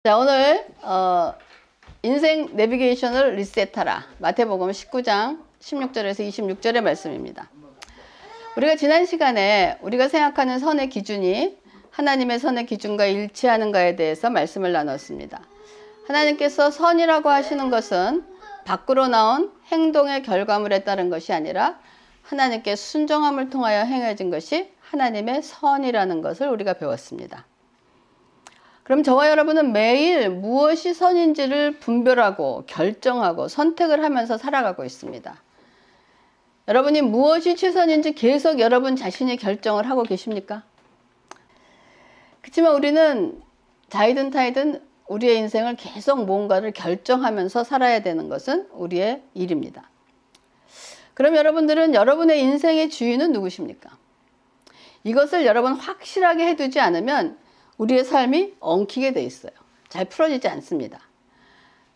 자, 오늘 인생 내비게이션을 리셋하라. 마태복음 19장 16절에서 26절의 말씀입니다. 우리가 지난 시간에 우리가 생각하는 선의 기준이 하나님의 선의 기준과 일치하는가에 대해서 말씀을 나눴습니다. 하나님께서 선이라고 하시는 것은 밖으로 나온 행동의 결과물에 따른 것이 아니라 하나님께 순종함을 통하여 행해진 것이 하나님의 선이라는 것을 우리가 배웠습니다. 그럼 저와 여러분은 매일 무엇이 선인지를 분별하고 결정하고 선택을 하면서 살아가고 있습니다. 여러분이 무엇이 최선인지 계속 여러분 자신이 결정을 하고 계십니까? 그렇지만 우리는 자이든 타이든 우리의 인생을 계속 뭔가를 결정하면서 살아야 되는 것은 우리의 일입니다. 그럼 여러분들은 여러분의 인생의 주인은 누구십니까? 이것을 여러분 확실하게 해두지 않으면 우리의 삶이 엉키게 돼 있어요. 잘 풀어지지 않습니다.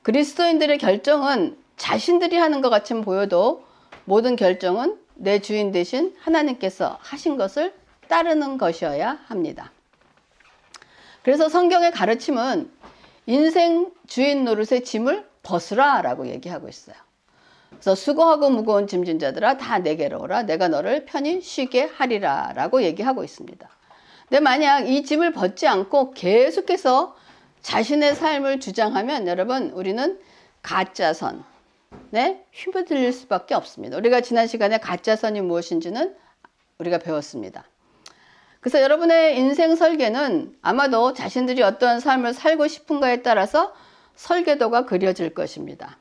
그리스도인들의 결정은 자신들이 하는 것 같이 보여도 모든 결정은 내 주인 되신 하나님께서 하신 것을 따르는 것이어야 합니다. 그래서 성경의 가르침은 인생 주인 노릇의 짐을 벗으라 라고 얘기하고 있어요. 그래서 수고하고 무거운 짐진 자들아 다 내게로 오라 내가 너를 편히 쉬게 하리라 라고 얘기하고 있습니다. 근데 만약 이 짐을 벗지 않고 계속해서 자신의 삶을 주장하면 여러분 우리는 가짜선에 휘둘릴 수밖에 없습니다. 우리가 지난 시간에 가짜선이 무엇인지는 우리가 배웠습니다. 그래서 여러분의 인생 설계는 아마도 자신들이 어떠한 삶을 살고 싶은가에 따라서 설계도가 그려질 것입니다.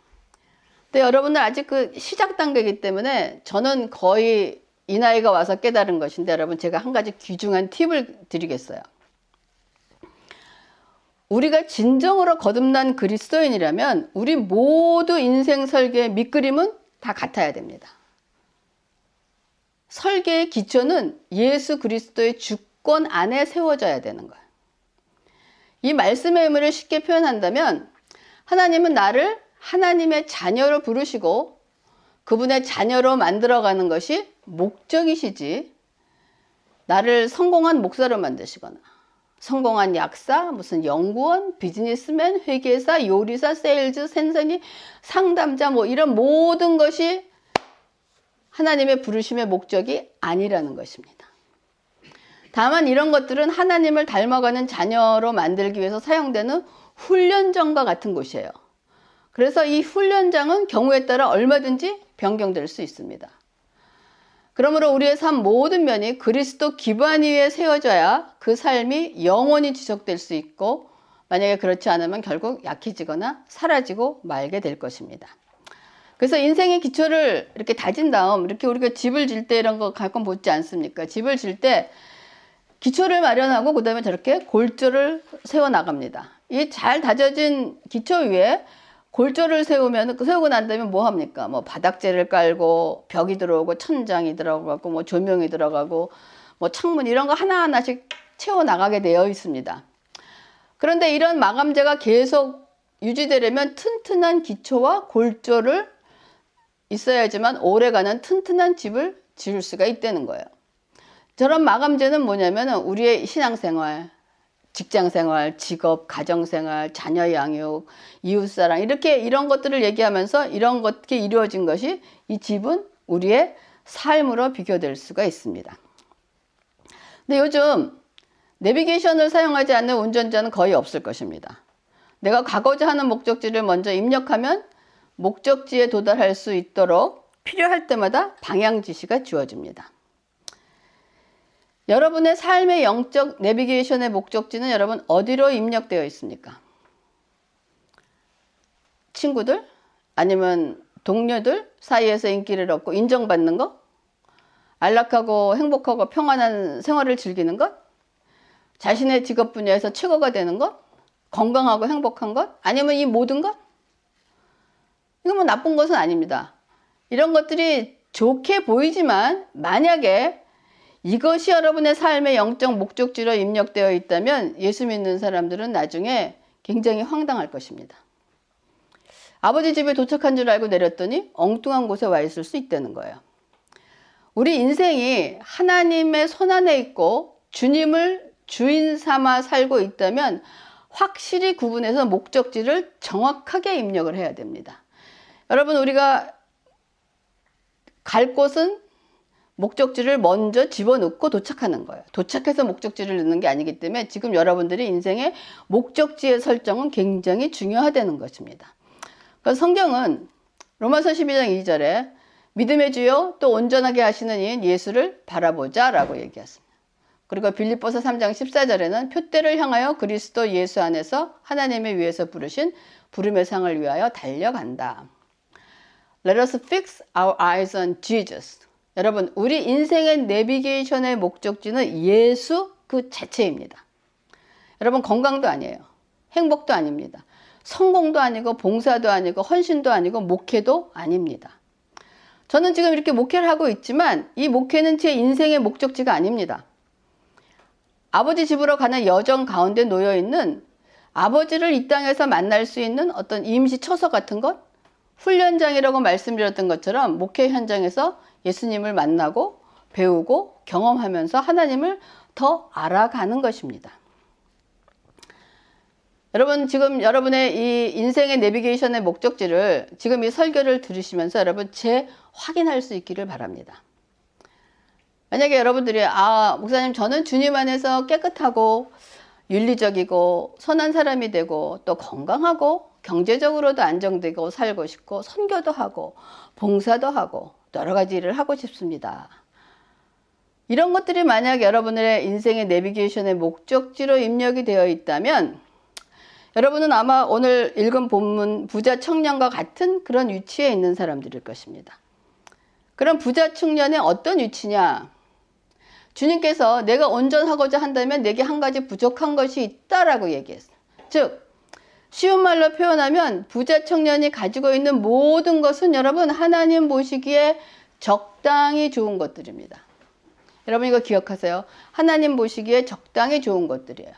근데 여러분들 아직 그 시작 단계이기 때문에 저는 거의 이 나이가 와서 깨달은 것인데 여러분 제가 한 가지 귀중한 팁을 드리겠어요. 우리가 진정으로 거듭난 그리스도인이라면 우리 모두 인생 설계의 밑그림은 다 같아야 됩니다. 설계의 기초는 예수 그리스도의 주권 안에 세워져야 되는 거예요. 이 말씀의 의미를 쉽게 표현한다면 하나님은 나를 하나님의 자녀로 부르시고 그분의 자녀로 만들어가는 것이 목적이시지 나를 성공한 목사로 만드시거나 성공한 약사, 무슨 연구원, 비즈니스맨, 회계사, 요리사, 세일즈, 선생님, 상담자 이런 모든 것이 하나님의 부르심의 목적이 아니라는 것입니다. 다만 이런 것들은 하나님을 닮아가는 자녀로 만들기 위해서 사용되는 훈련장과 같은 곳이에요. 그래서 이 훈련장은 경우에 따라 얼마든지 변경될 수 있습니다. 그러므로 우리의 삶 모든 면이 그리스도 기반 위에 세워져야 그 삶이 영원히 지속될 수 있고 만약에 그렇지 않으면 결국 약해지거나 사라지고 말게 될 것입니다. 그래서 인생의 기초를 이렇게 다진 다음 이렇게 우리가 집을 질 때 이런 거 가끔 보지 않습니까? 집을 질 때 기초를 마련하고 그 다음에 저렇게 골조를 세워 나갑니다. 이 잘 다져진 기초 위에 골조를 세우고 난 다음에 뭐 합니까? 바닥재를 깔고 벽이 들어오고 천장이 들어가고 조명이 들어가고 창문 이런 거 하나하나씩 채워 나가게 되어 있습니다. 그런데 이런 마감재가 계속 유지되려면 튼튼한 기초와 골조를 있어야지만 오래가는 튼튼한 집을 지을 수가 있다는 거예요. 저런 마감재는 뭐냐면 우리의 신앙생활, 직장생활, 직업, 가정생활, 자녀 양육, 이웃사랑 이런 것들을 얘기하면서 이런 것이 이루어진 것이 이 집은 우리의 삶으로 비교될 수가 있습니다. 근데 요즘 내비게이션을 사용하지 않는 운전자는 거의 없을 것입니다. 내가 가고자 하는 목적지를 먼저 입력하면 목적지에 도달할 수 있도록 필요할 때마다 방향 지시가 주어집니다. 여러분의 삶의 영적 내비게이션의 목적지는 여러분 어디로 입력되어 있습니까? 친구들? 아니면 동료들 사이에서 인기를 얻고 인정받는 것? 안락하고 행복하고 평안한 생활을 즐기는 것? 자신의 직업 분야에서 최고가 되는 것? 건강하고 행복한 것? 아니면 이 모든 것? 이건 나쁜 것은 아닙니다. 이런 것들이 좋게 보이지만 만약에 이것이 여러분의 삶의 영적 목적지로 입력되어 있다면 예수 믿는 사람들은 나중에 굉장히 황당할 것입니다. 아버지 집에 도착한 줄 알고 내렸더니 엉뚱한 곳에 와 있을 수 있다는 거예요. 우리 인생이 하나님의 손안에 있고 주님을 주인 삼아 살고 있다면 확실히 구분해서 목적지를 정확하게 입력을 해야 됩니다. 여러분, 우리가 갈 곳은 목적지를 먼저 집어넣고 도착하는 거예요. 도착해서 목적지를 넣는 게 아니기 때문에 지금 여러분들이 인생의 목적지의 설정은 굉장히 중요하다는 것입니다. 그래서 성경은 로마서 12장 2절에 믿음의 주요 또 온전하게 하시는 이인 예수를 바라보자 라고 얘기했습니다. 그리고 빌립보서 3장 14절에는 표대를 향하여 그리스도 예수 안에서 하나님의 위에서 부르신 부름의 상을 위하여 달려간다. Let us fix our eyes on Jesus. 여러분, 우리 인생의 내비게이션의 목적지는 예수 그 자체입니다. 여러분, 건강도 아니에요. 행복도 아닙니다. 성공도 아니고 봉사도 아니고 헌신도 아니고 목회도 아닙니다. 저는 지금 이렇게 목회를 하고 있지만 이 목회는 제 인생의 목적지가 아닙니다. 아버지 집으로 가는 여정 가운데 놓여있는 아버지를 이 땅에서 만날 수 있는 어떤 임시 처소 같은 것, 훈련장이라고 말씀드렸던 것처럼 목회 현장에서 예수님을 만나고 배우고 경험하면서 하나님을 더 알아가는 것입니다. 여러분, 지금 여러분의 이 인생의 내비게이션의 목적지를 지금 이 설교를 들으시면서 여러분 재확인할 수 있기를 바랍니다. 만약에 여러분들이 목사님, 저는 주님 안에서 깨끗하고 윤리적이고 선한 사람이 되고 또 건강하고 경제적으로도 안정되고 살고 싶고 선교도 하고 봉사도 하고 여러 가지 일을 하고 싶습니다. 이런 것들이 만약 여러분의 인생의 내비게이션의 목적지로 입력이 되어 있다면 여러분은 아마 오늘 읽은 본문 부자 청년과 같은 그런 위치에 있는 사람들일 것입니다. 그럼 부자 청년의 어떤 위치냐? 주님께서 내가 온전하고자 한다면 내게 한 가지 부족한 것이 있다라고 얘기했어요. 즉, 쉬운 말로 표현하면 부자 청년이 가지고 있는 모든 것은 여러분 하나님 보시기에 적당히 좋은 것들입니다. 여러분 이거 기억하세요. 하나님 보시기에 적당히 좋은 것들이에요.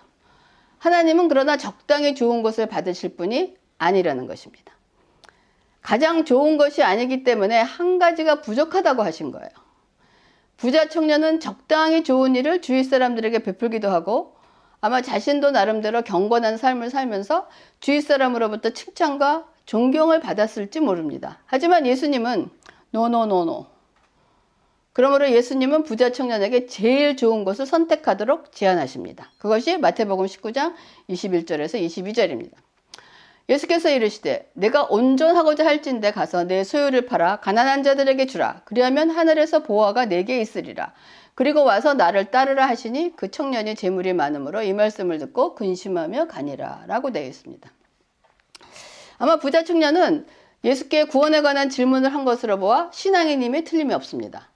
하나님은 그러나 적당히 좋은 것을 받으실 분이 아니라는 것입니다. 가장 좋은 것이 아니기 때문에 한 가지가 부족하다고 하신 거예요. 부자 청년은 적당히 좋은 일을 주위 사람들에게 베풀기도 하고 아마 자신도 나름대로 경건한 삶을 살면서 주위 사람으로부터 칭찬과 존경을 받았을지 모릅니다. 하지만 예수님은 노노노노. 그러므로 예수님은 부자 청년에게 제일 좋은 것을 선택하도록 제안하십니다. 그것이 마태복음 19장 21절에서 22절입니다. 예수께서 이르시되 내가 온전하고자 할진대 가서 내 소유를 팔아 가난한 자들에게 주라. 그리하면 하늘에서 보화가 내게 있으리라. 그리고 와서 나를 따르라 하시니 그 청년이 재물이 많으므로 이 말씀을 듣고 근심하며 가니라 라고 되어 있습니다. 아마 부자 청년은 예수께 구원에 관한 질문을 한 것으로 보아 신앙인임에 틀림이 없습니다.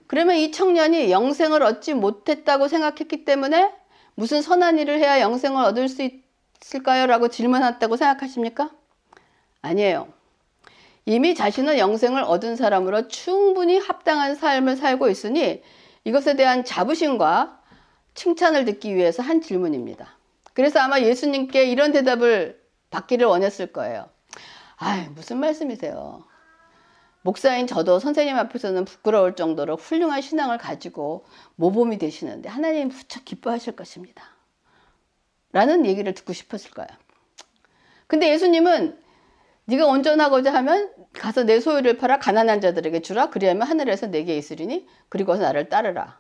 그러면 이 청년이 영생을 얻지 못했다고 생각했기 때문에 무슨 선한 일을 해야 영생을 얻을 수 있을까요? 라고 질문했다고 생각하십니까? 아니에요. 이미 자신은 영생을 얻은 사람으로 충분히 합당한 삶을 살고 있으니 이것에 대한 자부심과 칭찬을 듣기 위해서 한 질문입니다. 그래서 아마 예수님께 이런 대답을 받기를 원했을 거예요. 무슨 말씀이세요? 목사인 저도 선생님 앞에서는 부끄러울 정도로 훌륭한 신앙을 가지고 모범이 되시는데 하나님 무척 기뻐하실 것입니다. 라는 얘기를 듣고 싶었을 거예요. 근데 예수님은 네가 온전하고자 하면 가서 내 소유를 팔아 가난한 자들에게 주라. 그리하면 하늘에서 내게 있으리니 그리고 와서 나를 따르라.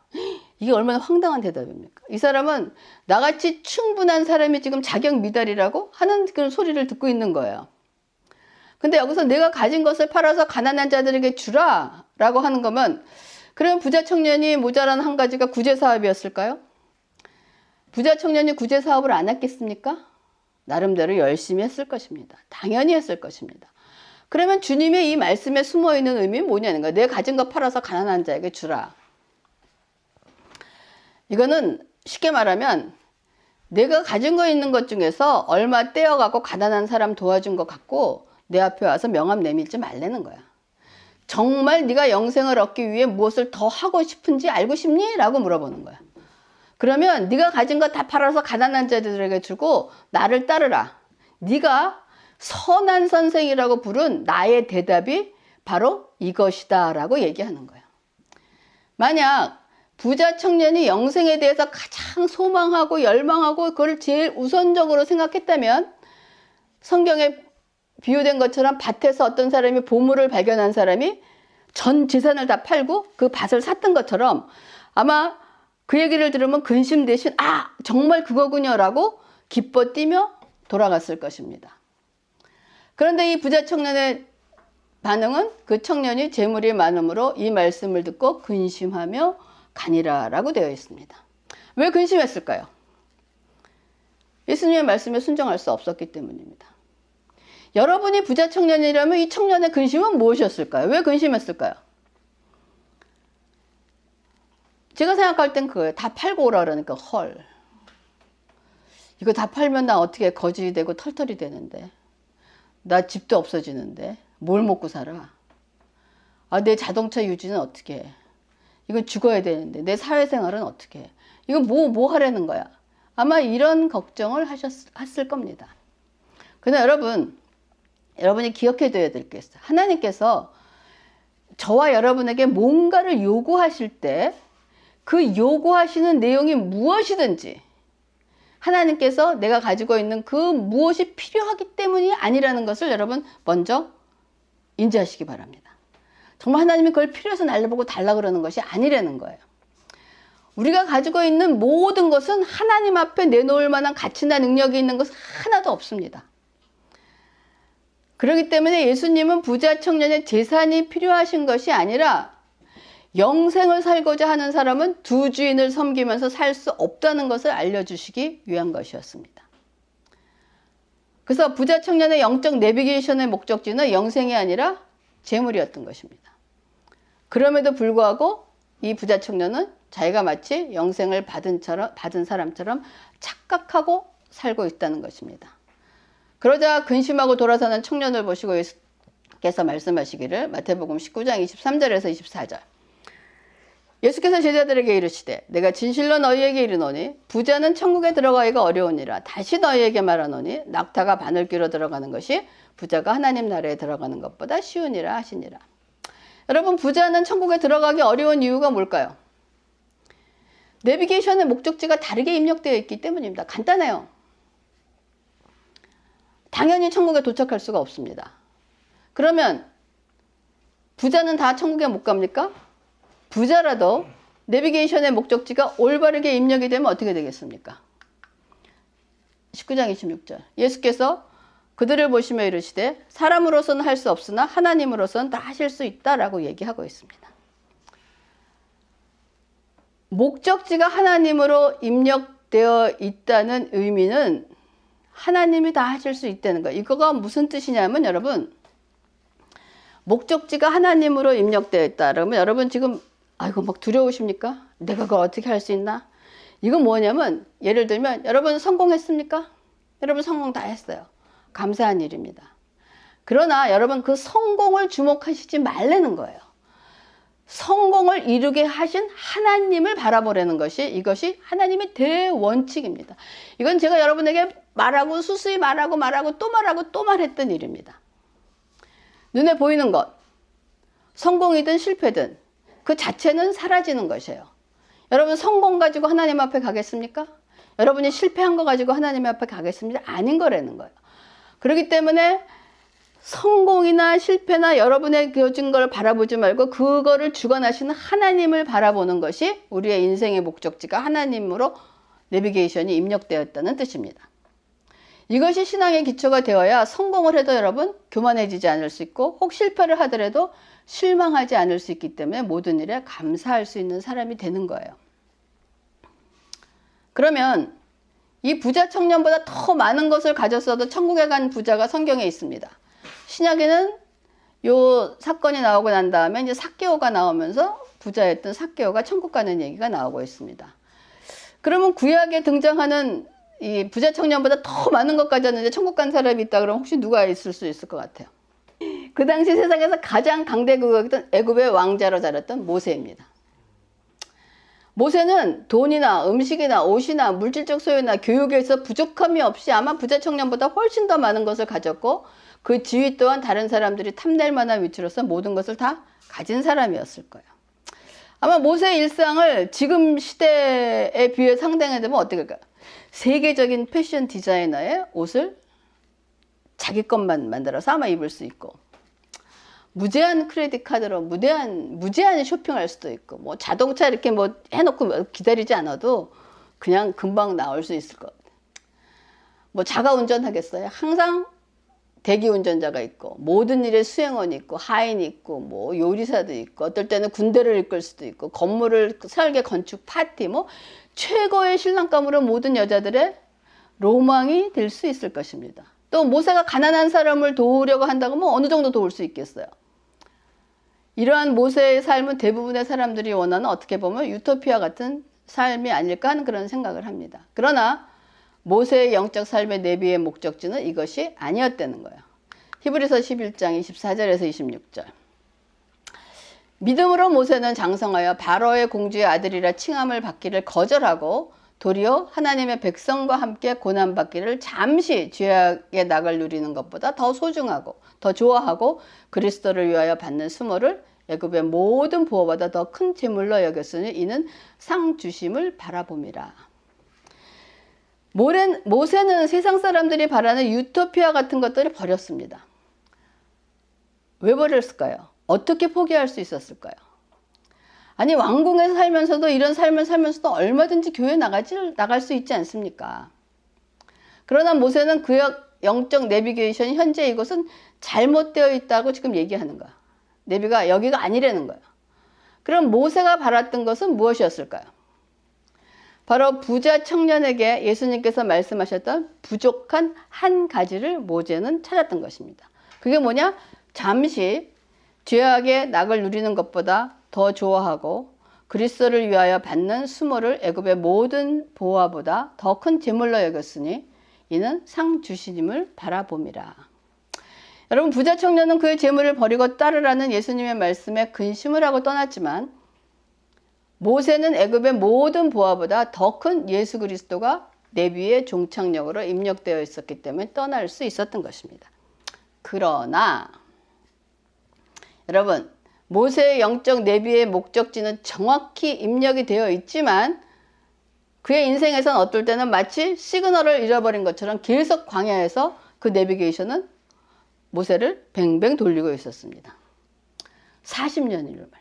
이게 얼마나 황당한 대답입니까? 이 사람은 나같이 충분한 사람이 지금 자격 미달이라고 하는 그런 소리를 듣고 있는 거예요. 근데 여기서 내가 가진 것을 팔아서 가난한 자들에게 주라 라고 하는 거면 그럼 부자 청년이 모자란 한 가지가 구제 사업이었을까요? 부자 청년이 구제 사업을 안 했겠습니까? 나름대로 열심히 했을 것입니다. 당연히 했을 것입니다. 그러면 주님의 이 말씀에 숨어있는 의미는 뭐냐는 거예요. 내가 가진 거 팔아서 가난한 자에게 주라. 이거는 쉽게 말하면 내가 가진 거 있는 것 중에서 얼마 떼어가고 가난한 사람 도와준 것 같고 내 앞에 와서 명함 내밀지 말라는 거야. 정말 네가 영생을 얻기 위해 무엇을 더 하고 싶은지 알고 싶니? 라고 물어보는 거야. 그러면 네가 가진 거 다 팔아서 가난한 자들에게 주고 나를 따르라. 네가 선한 선생이라고 부른 나의 대답이 바로 이것이다 라고 얘기하는 거야. 만약 부자 청년이 영생에 대해서 가장 소망하고 열망하고 그걸 제일 우선적으로 생각했다면 성경에 비유된 것처럼 밭에서 어떤 사람이 보물을 발견한 사람이 전 재산을 다 팔고 그 밭을 샀던 것처럼 아마 그 얘기를 들으면 근심 대신 정말 그거군요 라고 기뻐 뛰며 돌아갔을 것입니다. 그런데 이 부자 청년의 반응은 그 청년이 재물이 많음으로 이 말씀을 듣고 근심하며 가니라 라고 되어 있습니다. 왜 근심했을까요? 예수님의 말씀에 순종할 수 없었기 때문입니다. 여러분이 부자 청년이라면 이 청년의 근심은 무엇이었을까요? 왜 근심했을까요? 제가 생각할 땐 그거예요. 다 팔고 오라 그러니까 이거 다 팔면 나 어떻게 거지 되고 털털이 되는데, 나 집도 없어지는데 뭘 먹고 살아? 내 자동차 유지는 어떻게 해? 이건 죽어야 되는데 내 사회생활은 어떻게 해? 이거 뭐 하라는 거야? 아마 이런 걱정을 하셨을 겁니다. 그러나 여러분이 기억해둬야 될 게 있어요. 하나님께서 저와 여러분에게 뭔가를 요구하실 때 그 요구하시는 내용이 무엇이든지 하나님께서 내가 가지고 있는 그 무엇이 필요하기 때문이 아니라는 것을 여러분 먼저 인지하시기 바랍니다. 정말 하나님이 그걸 필요해서 나를 보고 달라 그러는 것이 아니라는 거예요. 우리가 가지고 있는 모든 것은 하나님 앞에 내놓을 만한 가치나 능력이 있는 것은 하나도 없습니다. 그렇기 때문에 예수님은 부자 청년의 재산이 필요하신 것이 아니라 영생을 살고자 하는 사람은 두 주인을 섬기면서 살 수 없다는 것을 알려주시기 위한 것이었습니다. 그래서 부자 청년의 영적 내비게이션의 목적지는 영생이 아니라 재물이었던 것입니다. 그럼에도 불구하고 이 부자 청년은 자기가 마치 영생을 받은 사람처럼 착각하고 살고 있다는 것입니다. 그러자 근심하고 돌아서는 청년을 보시고 예수께서 말씀하시기를 마태복음 19장 23절에서 24절. 예수께서 제자들에게 이르시되 내가 진실로 너희에게 이르노니 부자는 천국에 들어가기가 어려우니라. 다시 너희에게 말하노니 낙타가 바늘귀로 들어가는 것이 부자가 하나님 나라에 들어가는 것보다 쉬우니라 하시니라. 여러분, 부자는 천국에 들어가기 어려운 이유가 뭘까요? 내비게이션의 목적지가 다르게 입력되어 있기 때문입니다. 간단해요. 당연히 천국에 도착할 수가 없습니다. 그러면 부자는 다 천국에 못 갑니까? 부자라도 내비게이션의 목적지가 올바르게 입력이 되면 어떻게 되겠습니까? 19장 26절. 예수께서 그들을 보시며 이르시되 사람으로서는 할 수 없으나 하나님으로서는 다 하실 수 있다라고 얘기하고 있습니다. 목적지가 하나님으로 입력되어 있다는 의미는 하나님이 다 하실 수 있다는 거예요. 이거가 무슨 뜻이냐면 여러분, 목적지가 하나님으로 입력되어 있다. 그러면 여러분 지금 이거 막 두려우십니까? 내가 그걸 어떻게 할 수 있나? 이건 뭐냐면 예를 들면 여러분 성공했습니까? 여러분 성공 다 했어요. 감사한 일입니다. 그러나 여러분 그 성공을 주목하시지 말라는 거예요. 성공을 이루게 하신 하나님을 바라보라는 이것이 하나님의 대원칙입니다. 이건 제가 여러분에게 말하고 수수히 말하고 또 말했던 일입니다. 눈에 보이는 것, 성공이든 실패든 그 자체는 사라지는 것이에요. 여러분 성공 가지고 하나님 앞에 가겠습니까? 여러분이 실패한 거 가지고 하나님 앞에 가겠습니다? 아닌 거라는 거예요. 그렇기 때문에 성공이나 실패나 여러분의 가진 걸 바라보지 말고 그거를 주관하시는 하나님을 바라보는 것이 우리의 인생의 목적지가 하나님으로 내비게이션이 입력되었다는 뜻입니다. 이것이 신앙의 기초가 되어야 성공을 해도 여러분 교만해지지 않을 수 있고 혹 실패를 하더라도 실망하지 않을 수 있기 때문에 모든 일에 감사할 수 있는 사람이 되는 거예요. 그러면 이 부자 청년보다 더 많은 것을 가졌어도 천국에 간 부자가 성경에 있습니다. 신약에는 요 사건이 나오고 난 다음에 이제 삭개오가 나오면서 부자였던 삭개오가 천국 가는 얘기가 나오고 있습니다. 그러면 구약에 등장하는 이 부자 청년보다 더 많은 것 가졌는데 천국 간 사람이 있다 그러면 혹시 누가 있을 수 있을 것 같아요? 그 당시 세상에서 가장 강대국이었던 애굽의 왕자로 자랐던 모세입니다. 모세는 돈이나 음식이나 옷이나 물질적 소유나 교육에서 부족함이 없이 아마 부자 청년보다 훨씬 더 많은 것을 가졌고 그 지위 또한 다른 사람들이 탐낼 만한 위치로서 모든 것을 다 가진 사람이었을 거예요. 아마 모세의 일상을 지금 시대에 비해 상상해보면 어떻게 할까요? 세계적인 패션 디자이너의 옷을 자기 것만 만들어서 아마 입을 수 있고, 무제한 크레딧 카드로 무제한 쇼핑할 수도 있고, 뭐 자동차 이렇게 뭐 해놓고 기다리지 않아도 그냥 금방 나올 수 있을 것 같아요. 뭐 자가 운전하겠어요? 항상 대기 운전자가 있고, 모든 일에 수행원이 있고, 하인이 있고, 뭐 요리사도 있고, 어떨 때는 군대를 이끌 수도 있고, 건물을 설계, 건축, 파티, 뭐 최고의 신랑감으로 모든 여자들의 로망이 될 수 있을 것입니다. 또 모세가 가난한 사람을 도우려고 한다고 뭐 어느 정도 도울 수 있겠어요. 이러한 모세의 삶은 대부분의 사람들이 원하는, 어떻게 보면 유토피아 같은 삶이 아닐까 하는 그런 생각을 합니다. 그러나 모세의 영적 삶의 내비의 목적지는 이것이 아니었다는 거예요. 히브리서 11장 24절에서 26절. 믿음으로 모세는 장성하여 바로의 공주의 아들이라 칭함을 받기를 거절하고 도리어 하나님의 백성과 함께 고난받기를 잠시 죄악의 낙을 누리는 것보다 더 소중하고 더 좋아하고 그리스도를 위하여 받는 수모를 애굽의 모든 부호보다 더 큰 재물로 여겼으니 이는 상 주심을 바라봄이라. 모세는 세상 사람들이 바라는 유토피아 같은 것들을 버렸습니다. 왜 버렸을까요? 어떻게 포기할 수 있었을까요? 아니, 왕궁에서 살면서도, 이런 삶을 살면서도 얼마든지 교회 나갈 수 있지 않습니까? 그러나 모세는 그의 영적 내비게이션이 현재 이곳은 잘못되어 있다고 지금 얘기하는 거야. 내비가 여기가 아니라는 거야. 그럼 모세가 바랐던 것은 무엇이었을까요? 바로 부자 청년에게 예수님께서 말씀하셨던 부족한 한 가지를 모세는 찾았던 것입니다. 그게 뭐냐? 잠시 죄악의 낙을 누리는 것보다 더 좋아하고 그리스도를 위하여 받는 수모를 애굽의 모든 보화보다 더 큰 재물로 여겼으니 이는 상 주시님을 바라봄이라. 여러분, 부자 청년은 그의 재물을 버리고 따르라는 예수님의 말씀에 근심을 하고 떠났지만 모세는 애굽의 모든 보화보다 더 큰 예수 그리스도가 내비의 종착역으로 입력되어 있었기 때문에 떠날 수 있었던 것입니다. 그러나 여러분, 모세의 영적 내비의 목적지는 정확히 입력이 되어 있지만 그의 인생에선 어떨 때는 마치 시그널을 잃어버린 것처럼 계속 광야에서 그 내비게이션은 모세를 뱅뱅 돌리고 있었습니다. 40년을 말.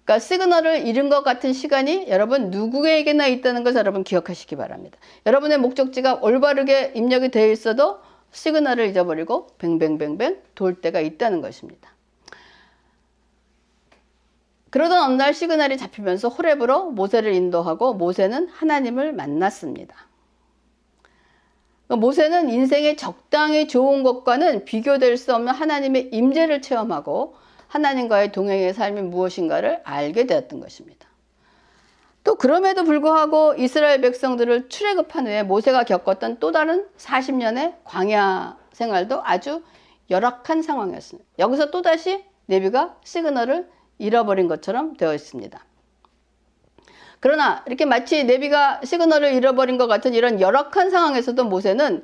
그러니까 시그널을 잃은 것 같은 시간이 여러분 누구에게나 있다는 것을 여러분 기억하시기 바랍니다. 여러분의 목적지가 올바르게 입력이 되어 있어도 시그널을 잊어버리고 뱅뱅뱅뱅 돌 때가 있다는 것입니다. 그러던 어느 날 시그널이 잡히면서 호렙으로 모세를 인도하고 모세는 하나님을 만났습니다. 모세는 인생의 적당히 좋은 것과는 비교될 수 없는 하나님의 임재를 체험하고 하나님과의 동행의 삶이 무엇인가를 알게 되었던 것입니다. 또 그럼에도 불구하고 이스라엘 백성들을 출애굽한 후에 모세가 겪었던 또 다른 40년의 광야 생활도 아주 열악한 상황이었습니다. 여기서 또다시 내비가 시그널을 잃어버린 것처럼 되어 있습니다. 그러나 이렇게 마치 내비가 시그널을 잃어버린 것 같은 이런 열악한 상황에서도 모세는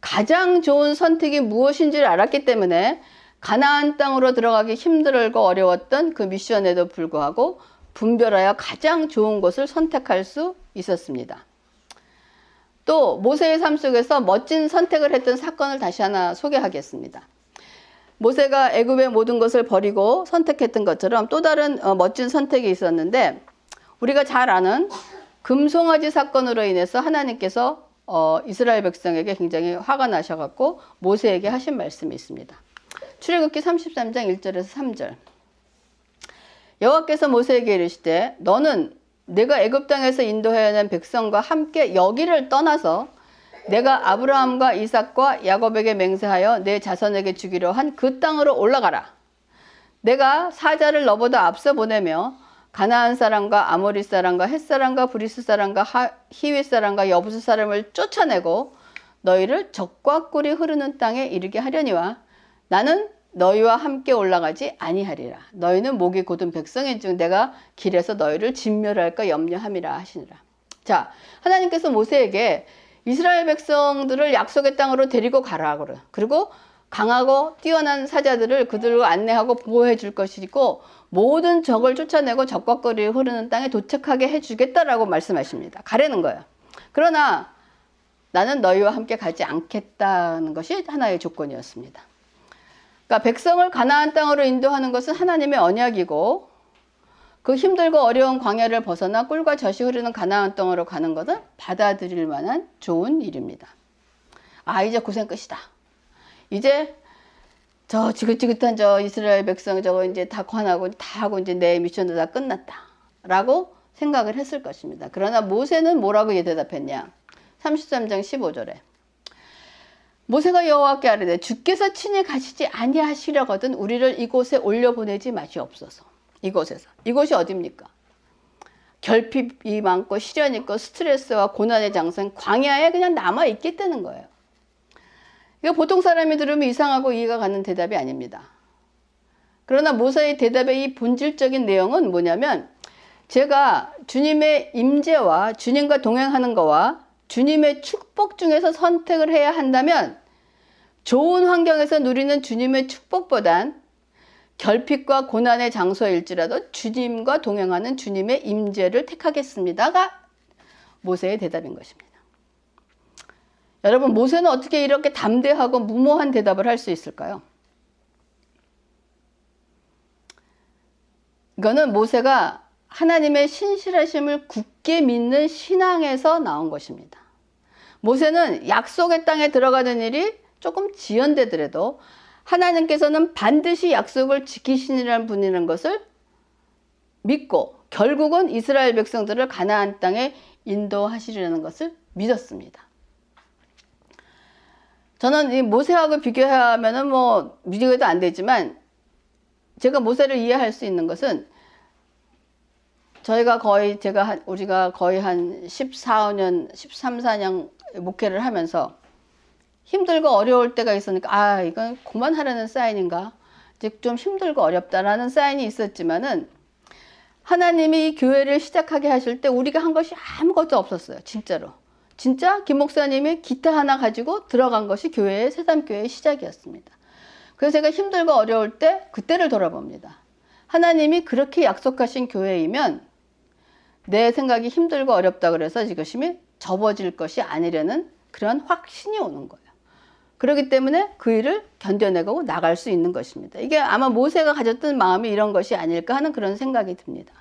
가장 좋은 선택이 무엇인지를 알았기 때문에 가나안 땅으로 들어가기 힘들고 어려웠던 그 미션에도 불구하고 분별하여 가장 좋은 곳을 선택할 수 있었습니다. 또 모세의 삶 속에서 멋진 선택을 했던 사건을 다시 하나 소개하겠습니다. 모세가 애굽의 모든 것을 버리고 선택했던 것처럼 또 다른 멋진 선택이 있었는데, 우리가 잘 아는 금송아지 사건으로 인해서 하나님께서 이스라엘 백성에게 굉장히 화가 나셔갖고 모세에게 하신 말씀이 있습니다. 출애굽기 33장 1절에서 3절. 여호와께서 모세에게 이르시되 너는 내가 애굽 땅에서 인도하여 낸 백성과 함께 여기를 떠나서 내가 아브라함과 이삭과 야곱에게 맹세하여 내 자손에게 주기로 한 그 땅으로 올라가라. 내가 사자를 너보다 앞서 보내며 가나안 사람과 아모리 사람과 헷 사람과 브리스 사람과 히윗 사람과 여부스 사람을 쫓아내고 너희를 적과 꿀이 흐르는 땅에 이르게 하려니와 나는 너희와 함께 올라가지 아니하리라. 너희는 목이 곧은 백성인즉 내가 길에서 너희를 진멸할까 염려함이라 하시니라. 자, 하나님께서 모세에게 이스라엘 백성들을 약속의 땅으로 데리고 가라. 그리고 강하고 뛰어난 사자들을 그들과 안내하고 보호해 줄 것이고 모든 적을 쫓아내고 적과 거리에 흐르는 땅에 도착하게 해주겠다라고 말씀하십니다. 가라는 거예요. 그러나 나는 너희와 함께 가지 않겠다는 것이 하나의 조건이었습니다. 그러니까 백성을 가나안 땅으로 인도하는 것은 하나님의 언약이고 그 힘들고 어려운 광야를 벗어나 꿀과 젖이 흐르는 가나안 땅으로 가는 것은 받아들일 만한 좋은 일입니다. 아, 이제 고생 끝이다. 이제 저 지긋지긋한 저 이스라엘 백성 저거 이제 다 관하고 다 하고 이제 내 미션도 다 끝났다 라고 생각을 했을 것입니다. 그러나 모세는 뭐라고 대답했냐? 33장 15절에 모세가 여호와께 아뢰되 주께서 친히 가시지 아니하시려거든 우리를 이곳에 올려보내지 마시옵소서. 이곳이 어디입니까? 결핍이 많고 시련이 있고 스트레스와 고난의 장소인 광야에 그냥 남아있겠다는 거예요. 이거 보통 사람이 들으면 이상하고 이해가 가는 대답이 아닙니다. 그러나 모세의 대답의 이 본질적인 내용은 뭐냐면 제가 주님의 임재와 주님과 동행하는 거와 주님의 축복 중에서 선택을 해야 한다면 좋은 환경에서 누리는 주님의 축복보단 결핍과 고난의 장소일지라도 주님과 동행하는 주님의 임재를 택하겠습니다가 모세의 대답인 것입니다. 여러분, 모세는 어떻게 이렇게 담대하고 무모한 대답을 할 수 있을까요? 이거는 모세가 하나님의 신실하심을 굳게 믿는 신앙에서 나온 것입니다. 모세는 약속의 땅에 들어가는 일이 조금 지연되더라도 하나님께서는 반드시 약속을 지키시는 분이라는 것을 믿고 결국은 이스라엘 백성들을 가나안 땅에 인도하시려는 것을 믿었습니다. 저는 이 모세하고 비교하면은 뭐 비교도 안 되지만 제가 모세를 이해할 수 있는 것은 우리가 거의 한 13, 14년 목회를 하면서 힘들고 어려울 때가 있으니까 아, 이건 그만하라는 사인인가? 이제 좀 힘들고 어렵다라는 사인이 있었지만은 하나님이 이 교회를 시작하게 하실 때 우리가 한 것이 아무것도 없었어요. 진짜로. 진짜 김 목사님이 기타 하나 가지고 들어간 것이 새담교회의 시작이었습니다. 그래서 제가 힘들고 어려울 때 그때를 돌아봅니다. 하나님이 그렇게 약속하신 교회이면 내 생각이 힘들고 어렵다 그래서 이것이 접어질 것이 아니라는 그런 확신이 오는 거예요. 그렇기 때문에 그 일을 견뎌내고 나갈 수 있는 것입니다. 이게 아마 모세가 가졌던 마음이 이런 것이 아닐까 하는 그런 생각이 듭니다.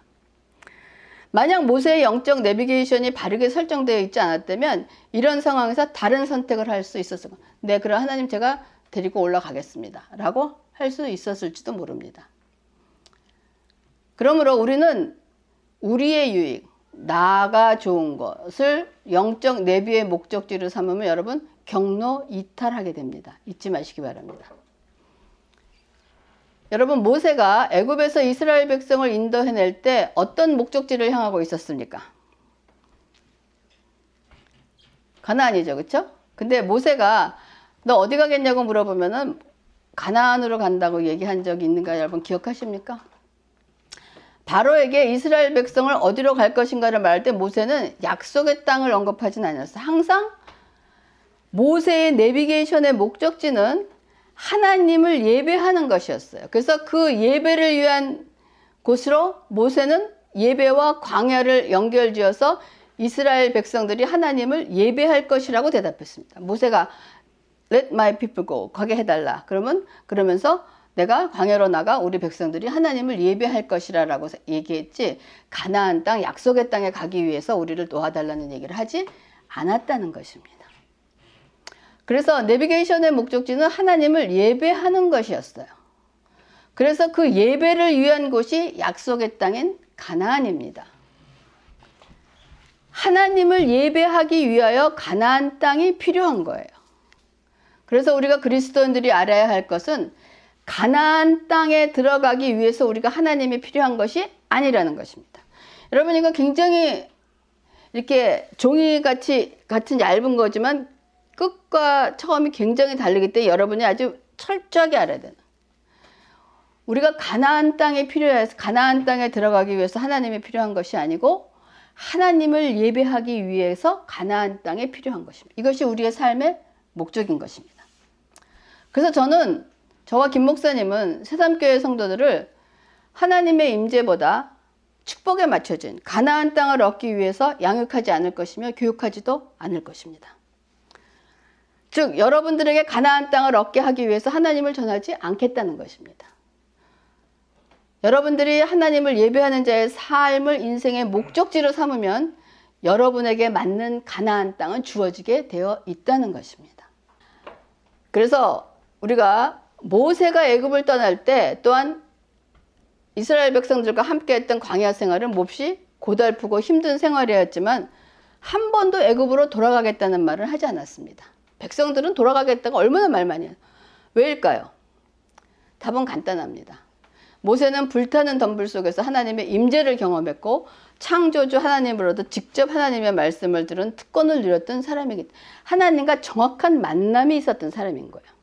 만약 모세의 영적 내비게이션이 바르게 설정되어 있지 않았다면 이런 상황에서 다른 선택을 할 수 있었을 거예요. 네, 그럼 하나님 제가 데리고 올라가겠습니다 라고 할 수 있었을지도 모릅니다. 그러므로 우리는 우리의 유익, 나가 좋은 것을 영적 내비의 목적지로 삼으면 여러분 경로 이탈하게 됩니다. 잊지 마시기 바랍니다. 여러분, 모세가 애굽에서 이스라엘 백성을 인도해낼 때 어떤 목적지를 향하고 있었습니까? 가나안이죠, 그렇죠? 근데 모세가 너 어디 가겠냐고 물어보면은 가나안으로 간다고 얘기한 적이 있는가 여러분 기억하십니까? 바로에게 이스라엘 백성을 어디로 갈 것인가를 말할 때 모세는 약속의 땅을 언급하진 않았어요. 항상 모세의 내비게이션의 목적지는 하나님을 예배하는 것이었어요. 그래서 그 예배를 위한 곳으로 모세는 예배와 광야를 연결지어서 이스라엘 백성들이 하나님을 예배할 것이라고 대답했습니다. 모세가 Let my people go. 가게 해달라. 그러면서 내가 광야로 나가 우리 백성들이 하나님을 예배할 것이라고 얘기했지 가나안 땅, 약속의 땅에 가기 위해서 우리를 도와달라는 얘기를 하지 않았다는 것입니다. 그래서 내비게이션의 목적지는 하나님을 예배하는 것이었어요. 그래서 그 예배를 위한 곳이 약속의 땅인 가나안입니다. 하나님을 예배하기 위하여 가나안 땅이 필요한 거예요. 그래서 우리가 그리스도인들이 알아야 할 것은 가나안 땅에 들어가기 위해서 우리가 하나님이 필요한 것이 아니라는 것입니다. 여러분, 이거 굉장히 이렇게 종이같이 같은 얇은 거지만 끝과 처음이 굉장히 다르기 때문에 여러분이 아주 철저하게 알아야 되는. 우리가 가나안 땅에 필요해서 가나안 땅에 들어가기 위해서 하나님이 필요한 것이 아니고 하나님을 예배하기 위해서 가나안 땅에 필요한 것입니다. 이것이 우리의 삶의 목적인 것입니다. 그래서 저와 김 목사님은 새삼교회 성도들을 하나님의 임재보다 축복에 맞춰진 가나안 땅을 얻기 위해서 양육하지 않을 것이며 교육하지도 않을 것입니다. 즉 여러분들에게 가나안 땅을 얻게 하기 위해서 하나님을 전하지 않겠다는 것입니다. 여러분들이 하나님을 예배하는 자의 삶을 인생의 목적지로 삼으면 여러분에게 맞는 가나안 땅은 주어지게 되어 있다는 것입니다. 그래서 우리가 모세가 애굽을 떠날 때 또한 이스라엘 백성들과 함께 했던 광야 생활은 몹시 고달프고 힘든 생활이었지만 한 번도 애굽으로 돌아가겠다는 말을 하지 않았습니다. 백성들은 돌아가겠다고 얼마나 말 많이 해요. 왜일까요? 답은 간단합니다. 모세는 불타는 덤불 속에서 하나님의 임재를 경험했고 창조주 하나님으로도 직접 하나님의 말씀을 들은 특권을 누렸던 사람이기 때문에 하나님과 정확한 만남이 있었던 사람인 거예요.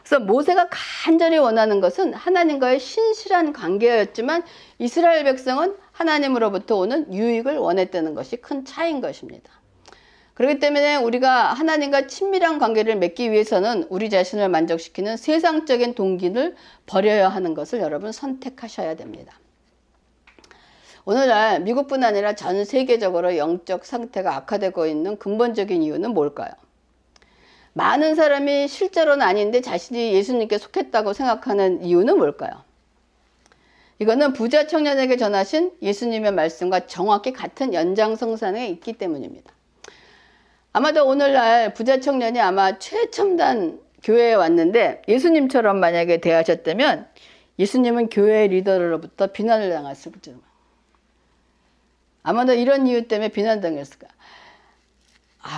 그래서 모세가 간절히 원하는 것은 하나님과의 신실한 관계였지만 이스라엘 백성은 하나님으로부터 오는 유익을 원했다는 것이 큰 차이인 것입니다. 그렇기 때문에 우리가 하나님과 친밀한 관계를 맺기 위해서는 우리 자신을 만족시키는 세상적인 동기를 버려야 하는 것을 여러분 선택하셔야 됩니다. 오늘날 미국뿐 아니라 전 세계적으로 영적 상태가 악화되고 있는 근본적인 이유는 뭘까요? 많은 사람이 실제로는 아닌데 자신이 예수님께 속했다고 생각하는 이유는 뭘까요? 이거는 부자 청년에게 전하신 예수님의 말씀과 정확히 같은 연장선상에 있기 때문입니다. 아마도 오늘날 부자 청년이 아마 최첨단 교회에 왔는데 예수님처럼 만약에 대하셨다면 예수님은 교회 리더로부터 비난을 당했을 거예요. 아마도 이런 이유 때문에 비난당했을까.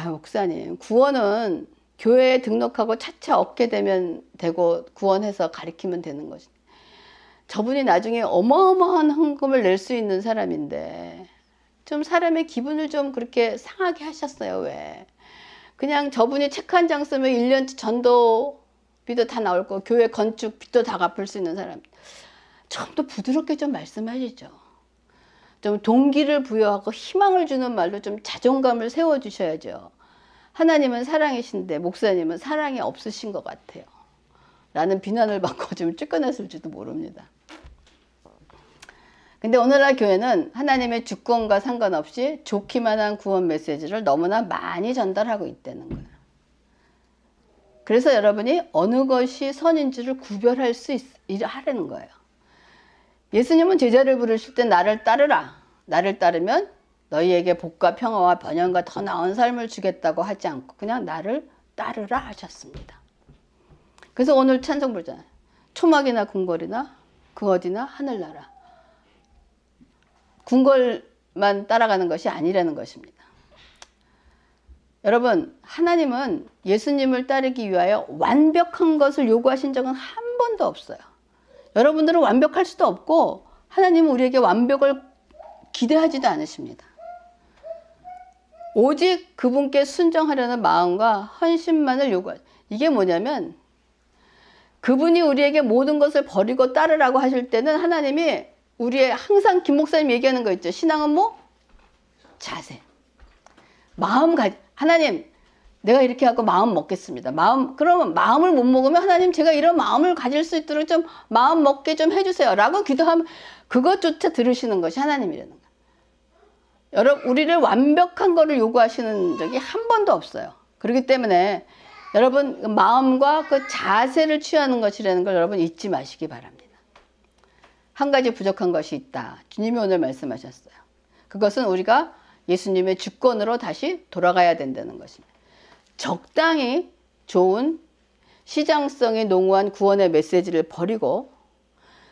목사님, 구원은 교회에 등록하고 차차 얻게 되면 되고 구원해서 가리키면 되는 것이. 저분이 나중에 어마어마한 헌금을 낼 수 있는 사람인데 좀 사람의 기분을 좀 그렇게 상하게 하셨어요. 왜? 그냥 저분이 책 한 장 쓰면 1년치 전도비도 다 나올 거고 교회 건축비도 다 갚을 수 있는 사람. 좀 더 부드럽게 좀 말씀하시죠. 좀 동기를 부여하고 희망을 주는 말로 좀 자존감을 세워주셔야죠. 하나님은 사랑이신데 목사님은 사랑이 없으신 것 같아요. 라는 비난을 받고 좀 쫓겨났을지도 모릅니다. 근데 오늘날 교회는 하나님의 주권과 상관없이 좋기만 한 구원 메시지를 너무나 많이 전달하고 있다는 거예요. 그래서 여러분이 어느 것이 선인지를 구별할 수 하라는 거예요. 예수님은 제자를 부르실 때 나를 따르라. 나를 따르면 너희에게 복과 평화와 번영과 더 나은 삶을 주겠다고 하지 않고 그냥 나를 따르라 하셨습니다. 그래서 오늘 찬송 부르잖아요. 초막이나 궁궐이나 그 어디나 하늘나라. 궁궐만 따라가는 것이 아니라는 것입니다. 여러분, 하나님은 예수님을 따르기 위하여 완벽한 것을 요구하신 적은 한 번도 없어요. 여러분들은 완벽할 수도 없고 하나님은 우리에게 완벽을 기대하지도 않으십니다. 오직 그분께 순종하려는 마음과 헌신만을 요구하죠. 이게 뭐냐면 그분이 우리에게 모든 것을 버리고 따르라고 하실 때는 하나님이 우리의 항상 김 목사님 얘기하는 거 있죠. 신앙은 뭐? 자세. 하나님, 내가 이렇게 하고 마음 먹겠습니다. 그러면 마음을 못 먹으면 하나님 제가 이런 마음을 가질 수 있도록 좀 마음 먹게 좀 해주세요. 라고 기도하면 그것조차 들으시는 것이 하나님이라는 거예요. 여러분, 우리를 완벽한 거를 요구하시는 적이 한 번도 없어요. 그렇기 때문에 여러분, 마음과 그 자세를 취하는 것이라는 걸 여러분 잊지 마시기 바랍니다. 한 가지 부족한 것이 있다. 주님이 오늘 말씀하셨어요. 그것은 우리가 예수님의 주권으로 다시 돌아가야 된다는 것입니다. 적당히 좋은 시장성이 농후한 구원의 메시지를 버리고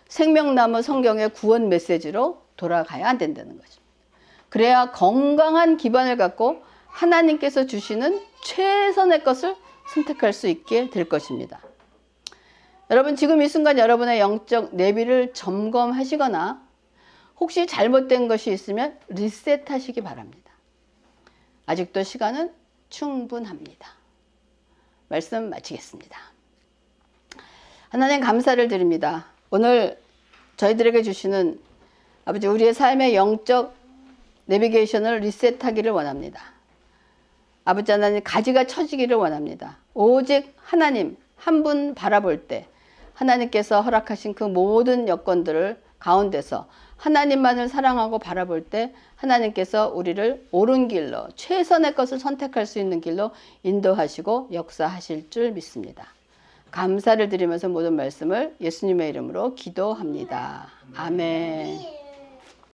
생명나무 성경의 구원 메시지로 돌아가야 된다는 것입니다. 그래야 건강한 기반을 갖고 하나님께서 주시는 최선의 것을 선택할 수 있게 될 것입니다. 여러분, 지금 이 순간 여러분의 영적 내비를 점검하시거나 혹시 잘못된 것이 있으면 리셋하시기 바랍니다. 아직도 시간은 충분합니다. 말씀 마치겠습니다. 하나님 감사를 드립니다. 오늘 저희들에게 주시는 아버지 우리의 삶의 영적 내비게이션을 리셋하기를 원합니다. 아버지 하나님 가지가 쳐지기를 원합니다. 오직 하나님 한 분 바라볼 때 하나님께서 허락하신 그 모든 여건들을 가운데서 하나님만을 사랑하고 바라볼 때 하나님께서 우리를 옳은 길로 최선의 것을 선택할 수 있는 길로 인도하시고 역사하실 줄 믿습니다. 감사를 드리면서 모든 말씀을 예수님의 이름으로 기도합니다. 아멘.